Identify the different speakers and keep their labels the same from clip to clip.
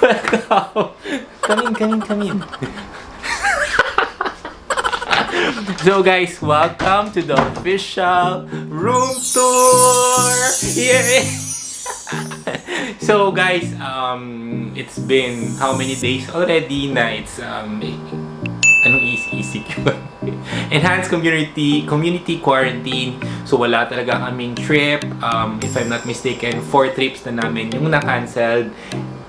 Speaker 1: Welcome! Come in. So guys, welcome to the official room tour! Yay! So guys, it's been how many days already na it's anong ECQ? Enhanced community quarantine. So wala talaga kaming trip. If I'm not mistaken, 4 trips na namin yung na-cancelled.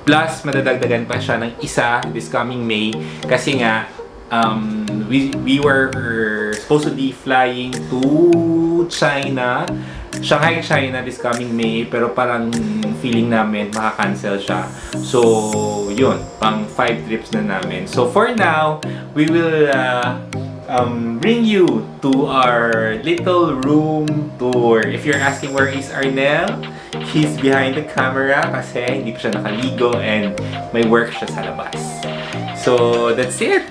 Speaker 1: Plus, madadagdagan pa siya ng isa this coming May. Kasi nga, we were supposed to be flying to China, Shanghai, China this coming May. Pero parang feeling namin maka-cancel siya. So, yun. Pang 5 trips na namin. So, for now, we will bring you to our little room tour. If you're asking where is Arnel, he's behind the camera kasi hindi pa siya nakaligo and may work siya sa labas. So, that's it!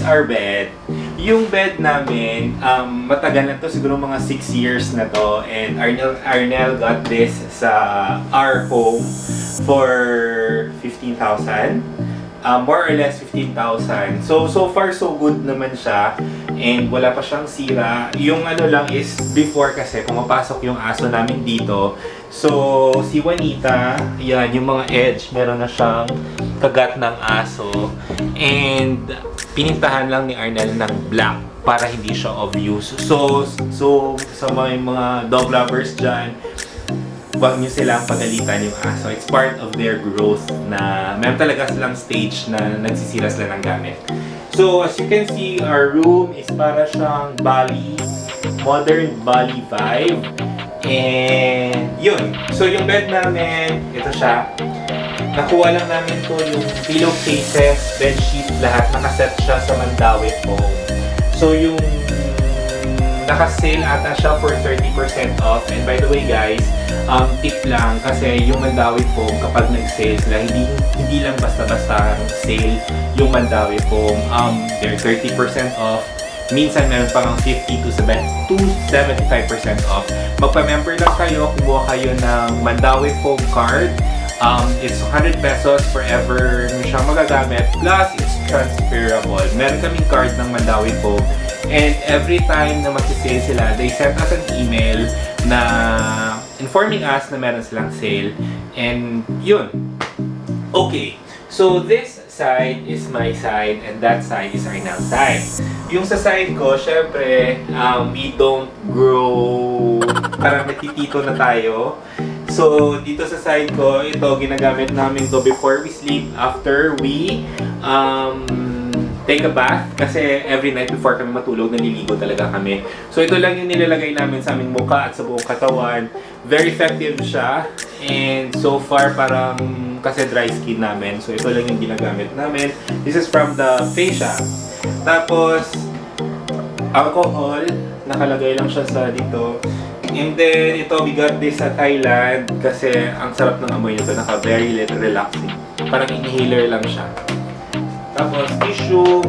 Speaker 1: Our bed. Yung bed namin, matagal na to, siguro mga 6 years na to, and Arnel got this sa our home for 15,000. More or less 15,000. So far so good naman siya, and wala pa siyang sira. Yung ano lang is, before kasi pumapasok yung aso namin dito, so si Juanita, yan, yung mga edge, meron na siyang kagat ng aso, and pinintahan lang ni Arnel ng black para hindi siya obvious. So sa mga dog lovers dyan, huwag nyo silang pagalitan yung aso. It's part of their growth na meron talaga silang stage na nagsisira sila ng gamit. So as you can see, our room is para siyang Bali, modern Bali vibe. And yun. So yung bed namin, ito siya. Nakuha lang namin to yung pillowcases, bedsheet, lahat nakaset siya sa Mandawi foam. So yung nakasale ata siya for 30% off. And by the way guys, tip lang kasi yung Mandawi foam kapag nag-sale sila, hindi lang basta-basta sale yung Mandawi foam. They're 30% off. Minsan meron pang 50 to 75% off. Magpa-member lang kayo, kumuha kayo ng Mandawi foam card. It's 100 pesos forever nyo siyang magagamit. Plus, it's transferable. Meron kaming card ng Mandawi foam. And every time na mag-sale sila, they send us an email na informing us na meron silang sale. And yun. Okay. So, this side is my side and that side is Arnel's side. Yung sa side ko, syempre, we don't grow, parang natitito na tayo. So, dito sa side ko, ito, ginagamit namin to before we sleep, after we take a bath. Kasi every night before kami matulog, naliligo talaga kami. So, ito lang yung nilalagay namin sa aming mukha at sa buong katawan. Very effective siya. And so far, parang kasi dry skin namin. So, ito lang yung ginagamit namin. This is from the Fascia. Tapos, alcohol. Nakalagay lang siya sa dito. And then, ito, we got this sa Thailand kasi ang sarap ng amoy nito. Naka-very relaxing. Parang inhaler lang siya. Tapos, tissue.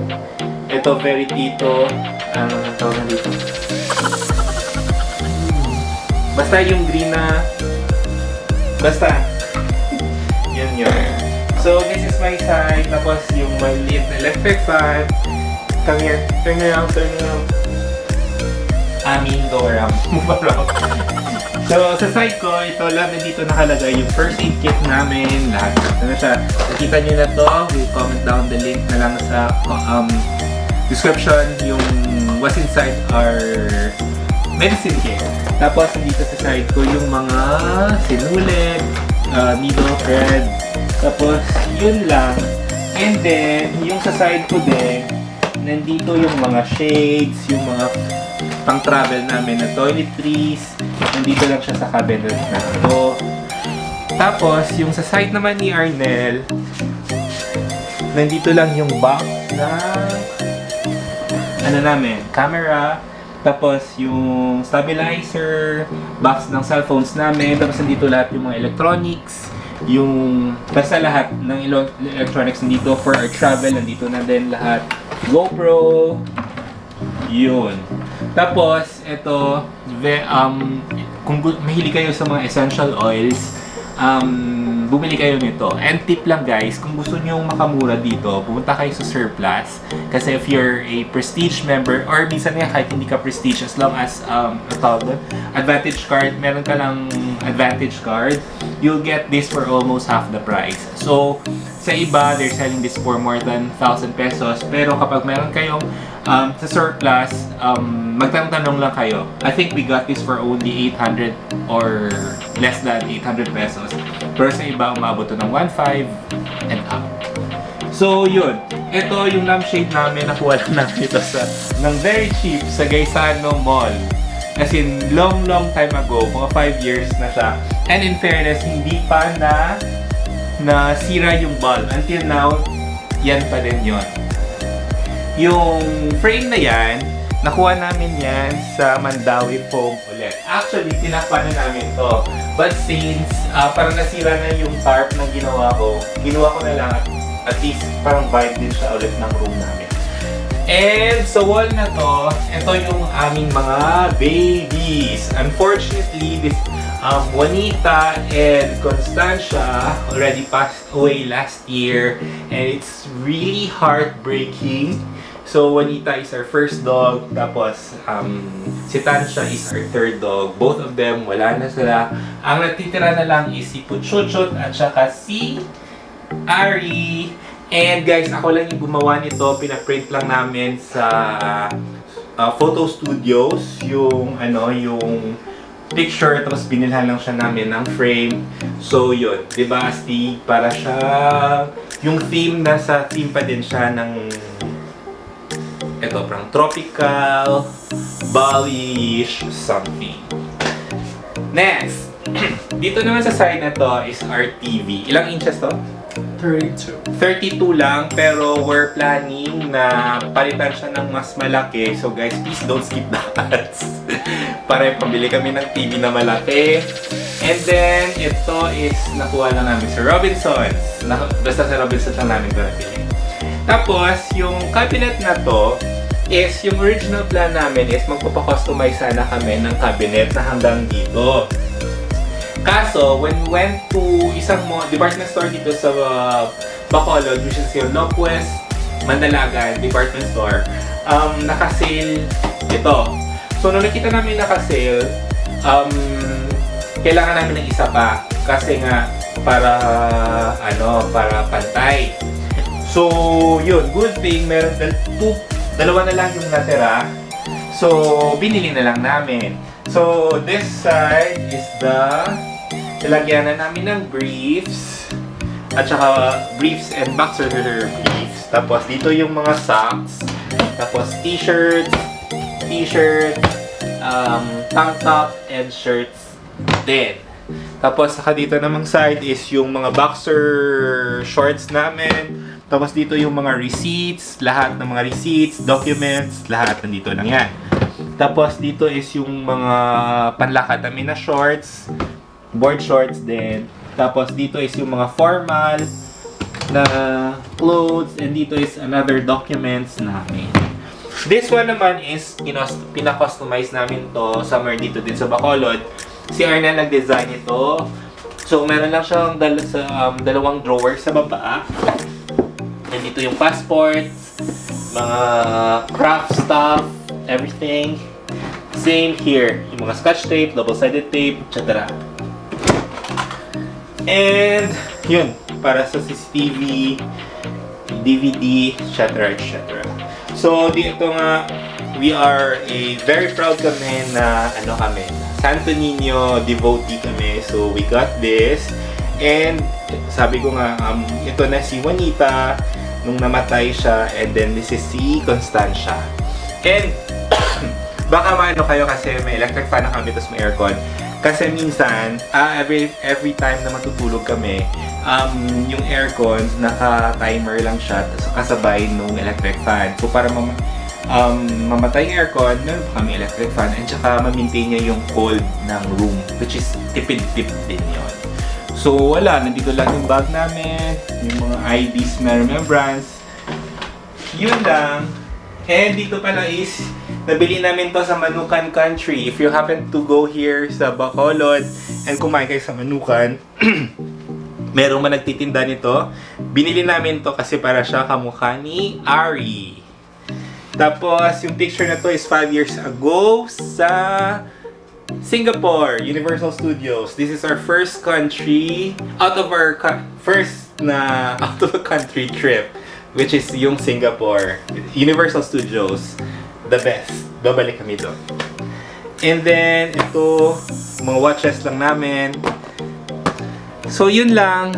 Speaker 1: Ito, very tito. Ano tawag na dito? Basta yung green na... Basta. Yun yun. So, this is my side. Tapos, yung maliit na electric fan. Come here. Turn around, turn around. Go around. Move around. So, sa side ko, ito lang dito nakalagay yung first aid kit namin. Lahat. Ano siya? Nakita nyo na to. We'll comment down the link na lang sa description yung what's inside our medicine kit. Tapos, dito sa side ko yung mga sinulit, needle thread. Tapos, yun lang. And then, yung sa side ko din, nandito yung mga shades, yung mga pang-travel namin na toiletries. Nandito lang siya sa cabinet na ito. Tapos, yung sa side naman ni Arnel, nandito lang yung box na camera. Tapos, yung stabilizer, box ng cellphones namin. Tapos, nandito lahat yung mga electronics. Basta lahat ng electronics nandito for our travel. Nandito na din lahat. GoPro. Yun. Tapos, ito, kung mahilig kayo sa mga essential oils, bumili kayo nito. And tip lang guys, kung gusto nyo makamura dito, pumunta kayo sa Surplus. Kasi if you're a Prestige member, or minsan nga kahit hindi ka Prestige, as long as Advantage card, meron ka lang Advantage card, you'll get this for almost half the price. So, sa iba, they're selling this for more than 1,000 pesos. Pero kapag meron kayong sa Surplus, magtanong-tanong lang kayo. I think we got this for only 800 or less than 800 pesos. Pero sa iba, umabot to ng 1,500 and up. So, yun. Ito yung lampshade namin. Nakuha lang namin ito ng very cheap sa Gaisano Mall. As in, long time ago. Mga 5 years na siya. And in fairness, hindi pa na sira yung bulb. Until now, yan pa din yun. Yung frame na yan, nakuha namin yan sa Mandawi Foam ulit. Actually, tinakpan na namin to. But since parang nasira na yung tarp na ginawa ko na lang at least parang vibe din siya ulit ng room namin. And sa wall na to, ito yung aming mga babies. Unfortunately, this Juanita and Constancia already passed away last year, and it's really heartbreaking. So, Juanita is our first dog, tapos si Tansha is our third dog. Both of them, wala na sila. Ang natitira na lang is si Puchuchot at saka si Ari. And guys, ako lang yung gumawa nito. Pinaprint lang namin sa photo studios yung picture, tapos binilhan lang siya namin ng frame. So, yun. Diba, astig? Para siya yung theme, nasa theme pa din siya ng parang tropical, Bali-ish something. Next! Dito naman sa side na to is our TV. Ilang inches to?
Speaker 2: 32.
Speaker 1: 32 lang, pero we're planning na palitan siya ng mas malaki. So guys, please don't skip that. Para pambili kami ng TV na malaki. And then, ito is nakuha lang namin sa Robinsons. Basta sa Robinsons lang namin ito nabili. Tapos, yung cabinet na to is yung original plan namin is magpapakustomize sana kami ng cabinet na hanggang dito. Kaso, when we went to isang department store dito sa Bacolod, which is yung Northwest Mandalagan department store, naka-sale ito. So, nung nakita namin naka-sale, kailangan namin ng isa pa. Kasi nga, para pantay. So, yun. Good thing, meron dalawa na lang yung natira. So, binili na lang namin. So, this side is nilagyan na namin ng briefs. At saka, briefs and boxer briefs. Tapos, dito yung mga socks. Tapos, t-shirts, tank top, and shirts din. Tapos, saka dito namang side is yung mga boxer shorts namin. Tapos dito yung mga receipts, lahat ng mga receipts, documents, lahat nandito lang yan. Tapos dito is yung mga panlakad namin na shorts, board shorts din. Tapos dito is yung mga formal na clothes, and dito is another documents namin. This one naman is pina-customize namin to somewhere dito din sa Bacolod. Si Arnel nag-design ito. So meron lang siyang dalawang drawer sa baba. And dito yung passports, mga craft stuff, everything. Same here. Yung mga scotch tape, double-sided tape, etc. And yun, para sa CCTV, DVD, etc. etc. So dito nga, we are a very proud kami na Santo Niño devotee kami. So we got this. And sabi ko nga, ito na si Juanita nung namatay siya, and then this is si Constancia. And Baka maano kayo kasi may electric fan na kami tapos may aircon. Kasi minsan, every time na matutulog kami, yung aircon, naka-timer lang siya tapos kasabay nung electric fan. So para mamatay yung aircon, meron pa kami electric fan and saka ma-maintain niya yung cold ng room, which is tipid-tip din yun. So wala, nandito lang yung bag namin, yung mga IDs na remembrance. Yun lang. And dito pala is, nabili namin to sa Manukan Country. If you happen to go here sa Bacolod and kumain kayo sa Manukan, merong man nagtitinda nito. Binili namin to kasi para siya kamukha ni Ari. Tapos, yung picture na to is 5 years ago sa Singapore, Universal Studios. This is our first country, out of a country trip, which is yung Singapore. Universal Studios, the best. Babalik kami doon. And then, ito, mga watches lang namin. So, yun lang.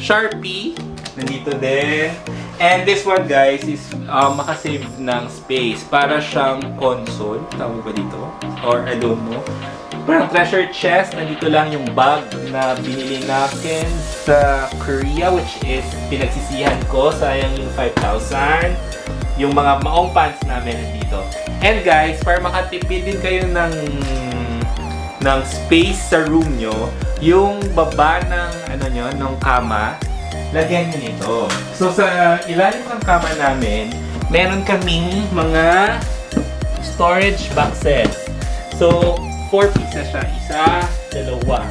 Speaker 1: Sharpie, nandito din. And this one, guys, is makasave ng space. Para siyang console. Tawag ba dito? Or I don't know. Parang treasure chest. Nandito lang yung bag na binili natin sa Korea, which is pinagsisihan ko. Sayang yung 5,000. Yung mga maong pants namin nandito. And guys, para makatipid din kayo ng space sa room nyo, yung baba ng ng kama, lagyan nyo nito. So sa ilalim ng kama namin, meron kaming mga storage boxes. So 4 pieces siya. Isa, dalawa.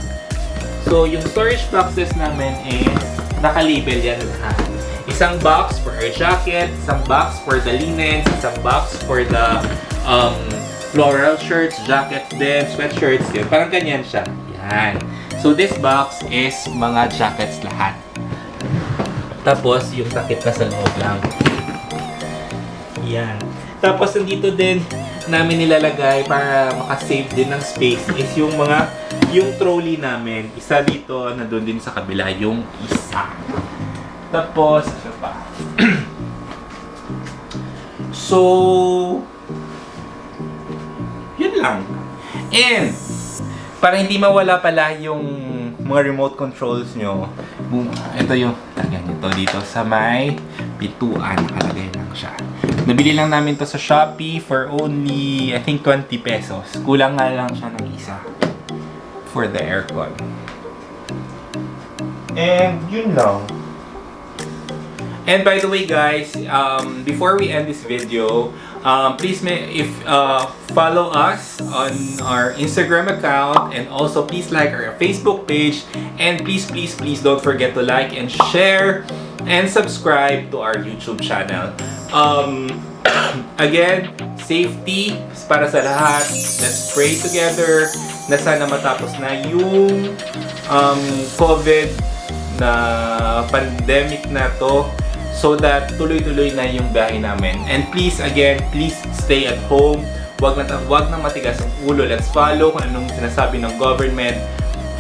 Speaker 1: So yung storage boxes namin is naka-label yan lahat. Isang box for our jacket, isang box for the linens, isang box for the floral shirts, jackets din, sweatshirts din. Parang ganyan siya. Yan. So this box is mga jackets lahat. Tapos, yung takip na sa loob lang. Yan. Tapos, nandito din namin nilalagay para makasave din ng space is yung trolley namin. Isa dito, na doon din sa kabila, yung isa. Tapos, ano pa? So, yun lang. And, para hindi mawala pala yung mga remote controls nyo, ito yung lagyan nito dito sa may pituan. Nakalagay lang siya. Nabili lang namin to sa Shopee for only, I think, 20 pesos. Kulang nga lang siya ng isa for the aircon. And yun lang. And by the way, guys, before we end this video, please follow us on our Instagram account, and also please like our Facebook page, and please don't forget to like and share and subscribe to our YouTube channel. Again, safety para sa lahat. Let's pray together na sana matapos na yung COVID na pandemic na to, so that tuloy-tuloy na yung biyahe namin. And please stay at home. Wag na matigas ang ulo. Let's follow kung anong sinasabi ng government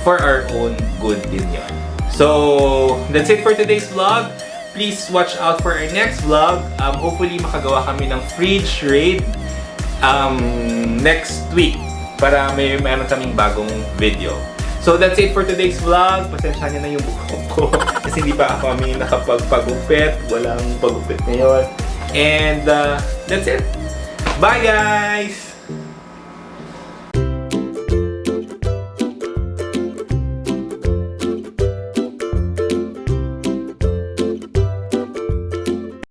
Speaker 1: for our own good din yun. So, that's it for today's vlog. Please watch out for our next vlog. Hopefully, makagawa kami ng fridge raid next week para meron kaming bagong video. So that's it for today's vlog. Pasensya niyo na yung buhok ko kasi hindi pa kami nakapagpagupit. Walang pagupit ngayon. And that's it. Bye guys!